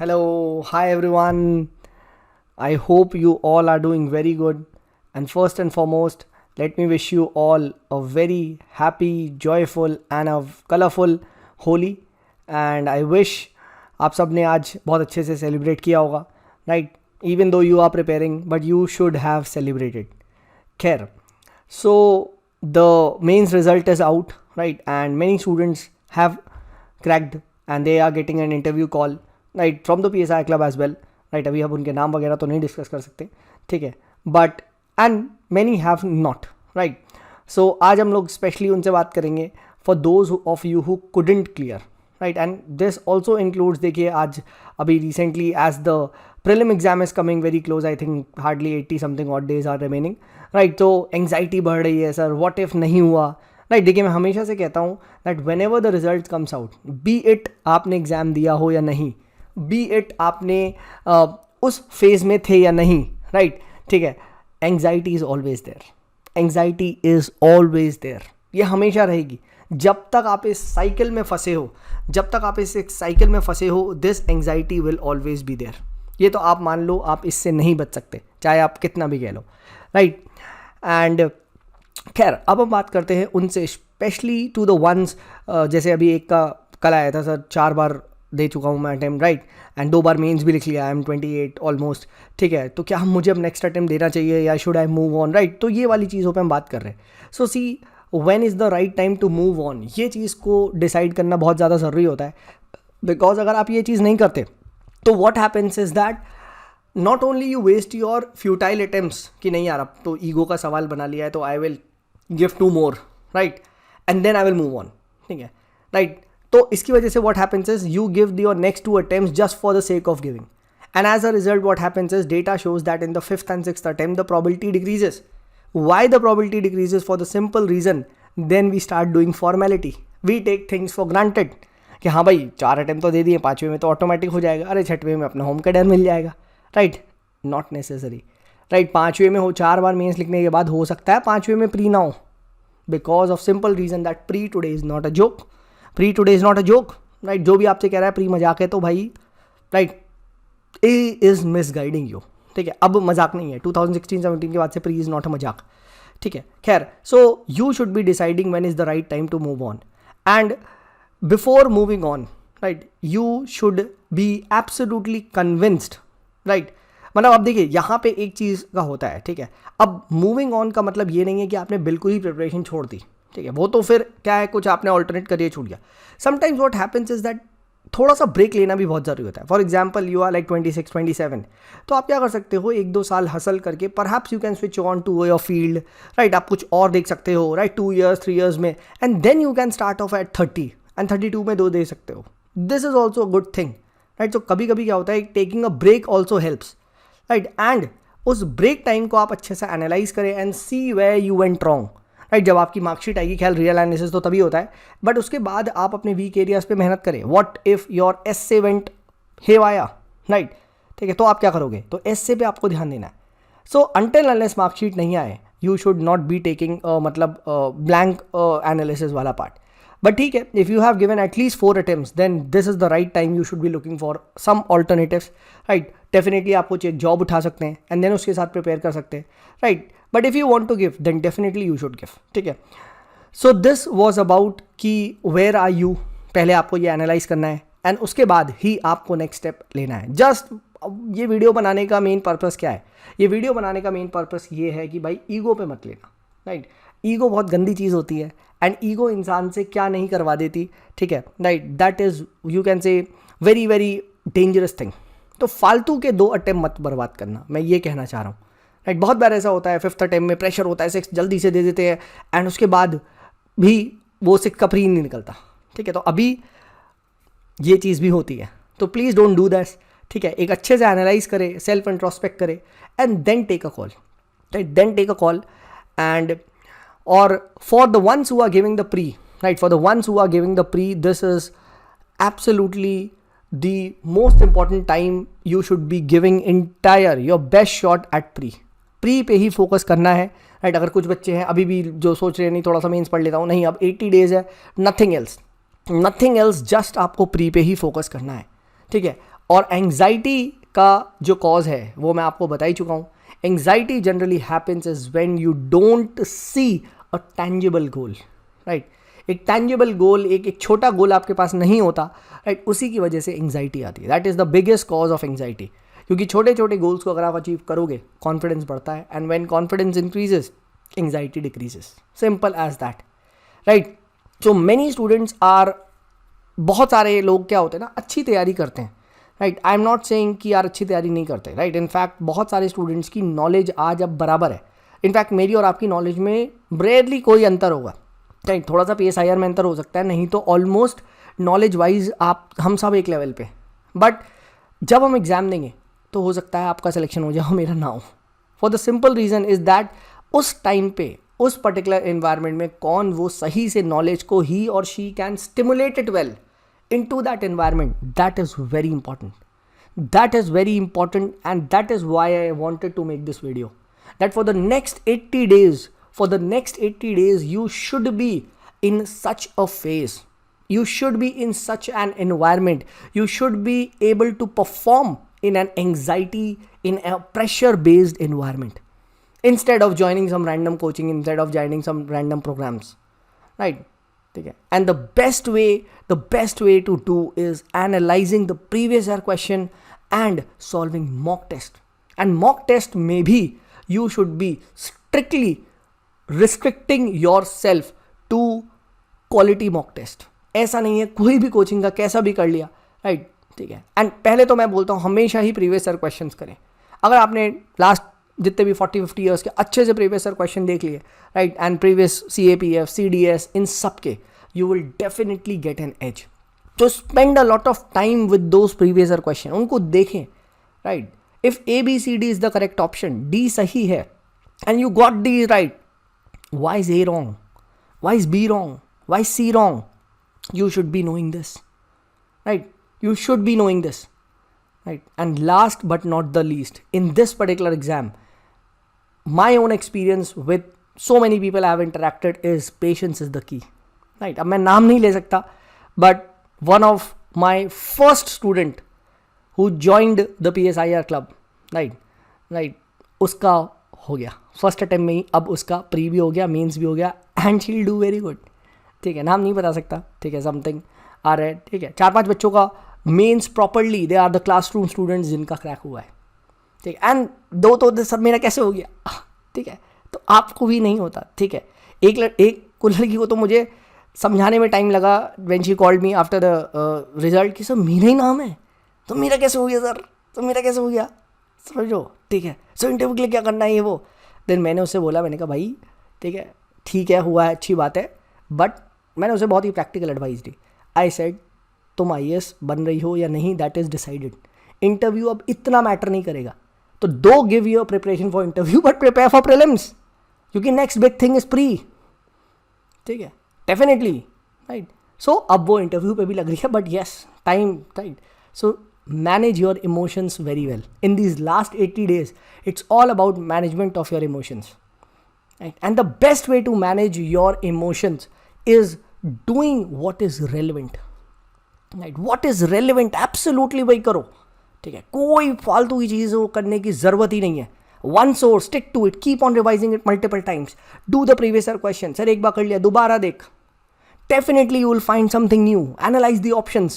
Hello, hi everyone. I hope you all are doing very good. And first and foremost, let me wish you all a very happy, joyful, and a colorful Holi. And I wish आप सब ने आज बहुत अच्छे से celebrate किया होगा, right? Even though you are preparing but you should have celebrated. खैर, so the mains result is out, right? And many students have cracked and they are getting an interview call, right, from the PSI club as well, right? अभी हम उनके नाम वगैरह तो नहीं discuss कर सकते, ठीक है, but and many have not, right? So आज हम लोग स्पेशली उनसे बात करेंगे for those of you who couldn't clear, right? And this also includes, देखिए आज अभी recently as the prelim exam is coming very close, I think hardly 80 something odd days are remaining, right? तो anxiety बढ़ रही है, sir what if नहीं हुआ, right? देखिए मैं हमेशा से कहता हूँ that when ever the result comes out, B it आपने एग्ज़ाम दिया हो या नहीं, बी इट आपने उस फेज में थे या नहीं, राइट? ठीक है, anxiety is always there, anxiety is always there, ये हमेशा रहेगी जब तक आप इस साइकिल में फंसे हो, जब तक आप इस साइकिल में फंसे हो, this anxiety will always be there. ये तो आप मान लो, आप इससे नहीं बच सकते चाहे आप कितना भी कह लो, राइट? एंड खैर अब हम बात करते हैं उनसे, स्पेशली टू द वंस, जैसे अभी एक का कल आया था, सर 4 बार दे चुका हूँ मैं अटैम्प्ट, राइट? एंड 2 बार मेंस भी लिख लिया, आई एम 28 ऑलमोस्ट, ठीक है, तो क्या हम मुझे अब नेक्स्ट अटैम्प्ट देना चाहिए या should I move on, right? तो ये वाली चीज़ों पे हम बात कर रहे हैं. So see, when is the right time to move on, ये चीज़ को डिसाइड करना बहुत ज़्यादा ज़रूरी होता है, बिकॉज अगर आप ये चीज़ नहीं करते तो what happens is that not only you waste your futile attempts कि नहीं यार अब तो ईगो का सवाल बना लिया है तो I will give 2 more, right? And then I will move on, ठीक है, राइट? तो इसकी वजह से what happens is you give your next 2 attempts just for the sake of giving, and as a result what happens is data shows that in the 5th and 6th attempt the probability decreases. Why the probability decreases? For the simple reason, then we start doing formality, we take things for granted कि हाँ भाई 4 attempt तो दे दिए, 5वें में तो automatic हो जाएगा, अरे 6वें में अपना होम कैडर मिल जाएगा, राइट? Not necessary, right? 5वें में हो, 4 बार मेंस लिखने के बाद हो सकता है 5वें में प्री ना हो, because of simple reason that pre today is not a joke, pre today is not a joke, right? जो भी आपसे कह रहा है प्री मजाक है तो भाई, right, A is misguiding you, ठीक है? अब मजाक नहीं है, 2016-17 के बाद से प्री इज़ नॉट अ मजाक, ठीक है? खैर, so you should be deciding when is the right time to move on, and before moving on, right, you should be absolutely convinced, right? मतलब अब देखिए यहाँ पे एक चीज़ का होता है, ठीक है? अब मूविंग ऑन का मतलब ये नहीं है कि आपने बिल्कुल ही प्रिपरेशन छोड़ दी, ठीक है? वो तो फिर क्या है, कुछ आपने ऑल्टरनेट करियर छूट गया. Sometimes what happens is that थोड़ा सा ब्रेक लेना भी बहुत ज़रूरी होता है. For example you are like 26-27, तो आप क्या कर सकते हो, 1-2 साल हसल करके perhaps you can switch on to your field, right? आप कुछ और देख सकते हो, राइट? 2 years 3 years में, and then you can start off at 30 and 32 में 2 दे सकते हो. This is also a good thing, right? तो कभी कभी क्या होता है, taking a break also helps, right? And उस ब्रेक टाइम को आप अच्छे से एनालाइज करें and C where you went wrong, right? जब आपकी मार्कशीट आएगी, ख्याल रियल एनालिसिस तो तभी होता है, बट उसके बाद आप अपने वीक एरियाज पे मेहनत करें. What if your essay went haywire, right? ठीक है, तो आप क्या करोगे? तो एस्से पे आपको ध्यान देना है. सो अंटिल अनलेस मार्कशीट नहीं आए, you should not be taking मतलब ब्लैंक एनालिसिस वाला पार्ट. बट ठीक है, if you have given at least 4 attempts, then this is the right time you should be looking for some alternatives, right? Definitely आपको एक job उठा सकते हैं and then उसके साथ प्रिपेयर कर सकते हैं, right? But if you want to give, then definitely you should give, ठीक है? सो दिस वाज अबाउट कि वेयर आर यू, पहले आपको ये एनालाइज करना है एंड उसके बाद ही आपको नेक्स्ट स्टेप लेना है. जस्ट ये वीडियो बनाने का मेन पर्पस क्या है? ये वीडियो बनाने का मेन पर्पस ये है कि भाई ईगो पे मत लेना, राइट? ईगो बहुत गंदी चीज़ होती है एंड ईगो इंसान से क्या नहीं करवा देती, ठीक है, right? That is you can से वेरी वेरी डेंजरस थिंग. तो फालतू के 2 अटेम्प्ट मत बर्बाद करना, मैं ये कहना चाह रहा हूँ, राइट? बहुत बार ऐसा होता है, 5th attempt में प्रेशर होता है, 6 जल्दी से दे देते हैं एंड उसके बाद भी वो 6 का फ्री नहीं निकलता, ठीक है? तो अभी ये चीज़ भी होती है, तो प्लीज़ डोंट डू दैट, ठीक है? एक अच्छे से एनालाइज करें, सेल्फ इंट्रोस्पेक्ट करें and then take a call, right? Then take a call. And or for the ones who are giving the pre, right, for the ones who are giving the pre, this is absolutely the most important time you should be giving entire your best shot at pre पे ही focus करना है, right? अगर कुछ बच्चे हैं अभी भी जो सोच रहे हैं नहीं थोड़ा सा मेंस पढ़ लेता हूँ, नहीं अब 80 days है, नथिंग एल्स, जस्ट आपको प्री पे ही फोकस करना है, ठीक है? और एंग्जाइटी का जो कॉज है वो मैं आपको बता ही चुका हूँ. Anxiety generally happens is when you don't see a tangible goal, right. एक टैंजिबल गोल, एक छोटा गोल आपके पास नहीं होता, राइट. उसी की वजह से एंग्जाइटी आती है. That is the biggest cause of anxiety. क्योंकि छोटे छोटे गोल्स को अगर आप अचीव करोगे, कॉन्फिडेंस बढ़ता है, and when confidence increases, anxiety decreases. Simple as that, right. So many students are, बहुत सारे लोग क्या होते हैं ना, अच्छी तैयारी करते हैं, right. I am not saying कि यार अच्छी तैयारी नहीं करते, राइट. इनफैक्ट बहुत सारे स्टूडेंट्स की नॉलेज आज अब बराबर है. इनफैक्ट मेरी और आपकी नॉलेज में रेयरली कोई अंतर होगा, राइट. थोड़ा सा PSIR में अंतर हो सकता है, नहीं तो ऑलमोस्ट नॉलेज वाइज हम सब एक लेवल पे. बट जब हम एग्जाम देंगे तो हो सकता है आपका सिलेक्शन हो जाए, मेरा ना हो. For the simple reason is that उस टाइम पे, उस पर्टिकुलर एनवायरनमेंट में कौन वो सही से नॉलेज को ही और she can stimulate it well into that environment. That is very important. That is very important, and that is why I wanted to make this video. That for the next 80 days, you should be in such a phase. You should be in such an environment. You should be able to perform in an anxiety, in a pressure-based environment. Instead of joining some random coaching, instead of joining some random programs, right? And the best way to do is analyzing the previous year question and solving mock test. And mock test maybe you should be strictly restricting yourself to quality mock test. ऐसा नहीं है कोई भी coaching का कैसा भी कर लिया, राइट. ठीक है. एंड पहले तो मैं बोलता हूँ हमेशा ही प्रीवियस ईयर क्वेश्चंस करें. अगर आपने लास्ट जितने भी 40-50 ईयर्स के अच्छे से प्रीवियस ईयर क्वेश्चन देख लिए, right, and previous CAPF, CDS, इन सब के, you will definitely get an edge. So spend a lot of time with those previous year question. उनको देखें, right? If ABCD is the correct option, D सही है, and you got D right, why is A wrong? Why is B wrong? Why is C wrong? You should be knowing this, right? You should be knowing this, right? And last but not the least, in this particular exam, my own experience with so many people I have interacted is patience is the key. Right. अब मैं नाम नहीं ले सकता, but one of my first student who joined the PSIR club, right, उसका हो गया first attempt में ही. अब उसका प्री भी हो गया, मेंस भी हो गया, and she will do very good. ठीक है, नाम नहीं बता सकता, ठीक है, समथिंग आ रहा है. ठीक है, 4-5 बच्चों का mains properly, they are the classroom students जिनका क्रैक हुआ है. ठीक है, एंड दो तो सर मेरा कैसे हो गया, ठीक है, तो आपको भी नहीं होता. ठीक है, एक लड़की को तो मुझे समझाने में टाइम लगा when she called me after the result कि सर मेरा ही नाम है, तो मेरा कैसे हो गया सर, तो मेरा कैसे हो गया, समझो. ठीक है, सर इंटरव्यू के लिए क्या करना है ये वो. देन मैंने उससे बोला, मैंने कहा भाई ठीक है हुआ है, अच्छी बात है, बट मैंने उसे बहुत ही प्रैक्टिकल एडवाइस दी. आई सेड तुम IAS बन रही हो या नहीं, दैट इज़ डिसाइडेड. इंटरव्यू अब इतना मैटर नहीं करेगा, तो दो give your preparation for interview but prepare for prelims, क्योंकि next big thing is pre. ठीक है, डेफिनेटली, राइट. सो अब वो इंटरव्यू पे भी लग रही है, but yes time, right. So manage your emotions very well in these last 80 days. It's all about management of your emotions, right. And the best way to manage your emotions is doing what is relevant, right. What is relevant absolutely वही करो. ठीक है, कोई फालतू की चीज़ करने की ज़रूरत ही नहीं है. One source, stick to it, keep on revising it multiple times. Do the previous year question. Sir एक बार कर लिया, दोबारा देख. Definitely you will find something new. Analyze the options.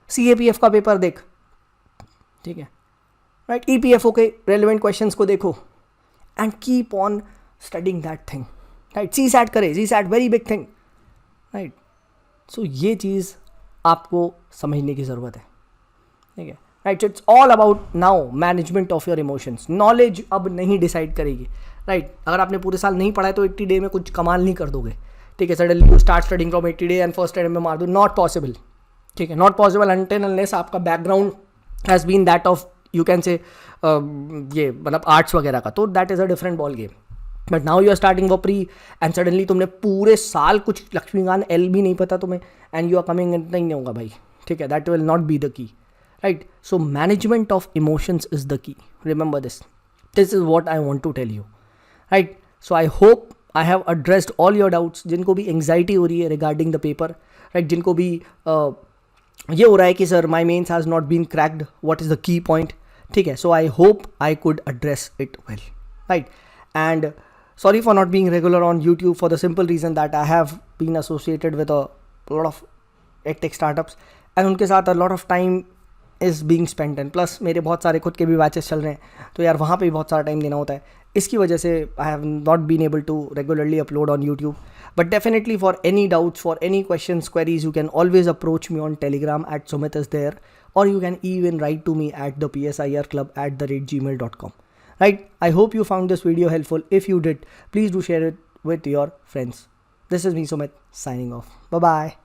CAPF का पेपर देख, ठीक है, राइट. EPFO के relevant questions को देखो, and keep on studying that thing, right. CSAT करे, CSAT very big thing, right. So ये चीज़ आपको समझने की ज़रूरत है, ठीक है, right. It's all about now management of your emotions. Knowledge अब नहीं डिसाइड करेगी, राइट. अगर आपने पूरे साल नहीं पढ़ा है तो 80 डे में कुछ कमाल नहीं कर दोगे. ठीक है, suddenly you start studying from 80 day and first attempt में मार दो, नॉट पॉसिबल. ठीक है, नॉट पॉसिबल अनटिल अनलेस आपका background has been that of, you can say ये मतलब आर्ट्स वगैरह का, तो that is a different ball game. But now you are starting for pre and suddenly तुमने पूरे साल कुछ लक्ष्मीकांत L भी नहीं पता तुम्हें, एंड यू आर कमिंग, नहीं होगा भाई. ठीक है, that will not be the key, right. So management of emotions is the key. Remember this. This is what I want to tell you, right. So I hope I have addressed all your doubts. जिनको भी anxiety हो रही है regarding the paper, right, जिनको भी ये हो रहा है कि sir my mains has not been cracked, what is the key point. ठीक है, so I hope I could address it well, right. And sorry for not being regular on YouTube for the simple reason that I have been associated with a lot of edtech startups and उनके साथ a lot of time is being spent and plus मेरे बहुत सारे खुद के भी batches चल रहे हैं, तो यार वहाँ पे भी बहुत सारा टाइम देना होता है. इसकी वजह से I have not been able to regularly upload on YouTube. But definitely for any doubts, for any questions, queries, you can always approach me on Telegram at Sumit is there, or you can even write to me at the psirclub@gmail.com. Right, I hope you found this video helpful. If you did, please do share it with your friends. This is me, Sumit, signing off. Bye bye.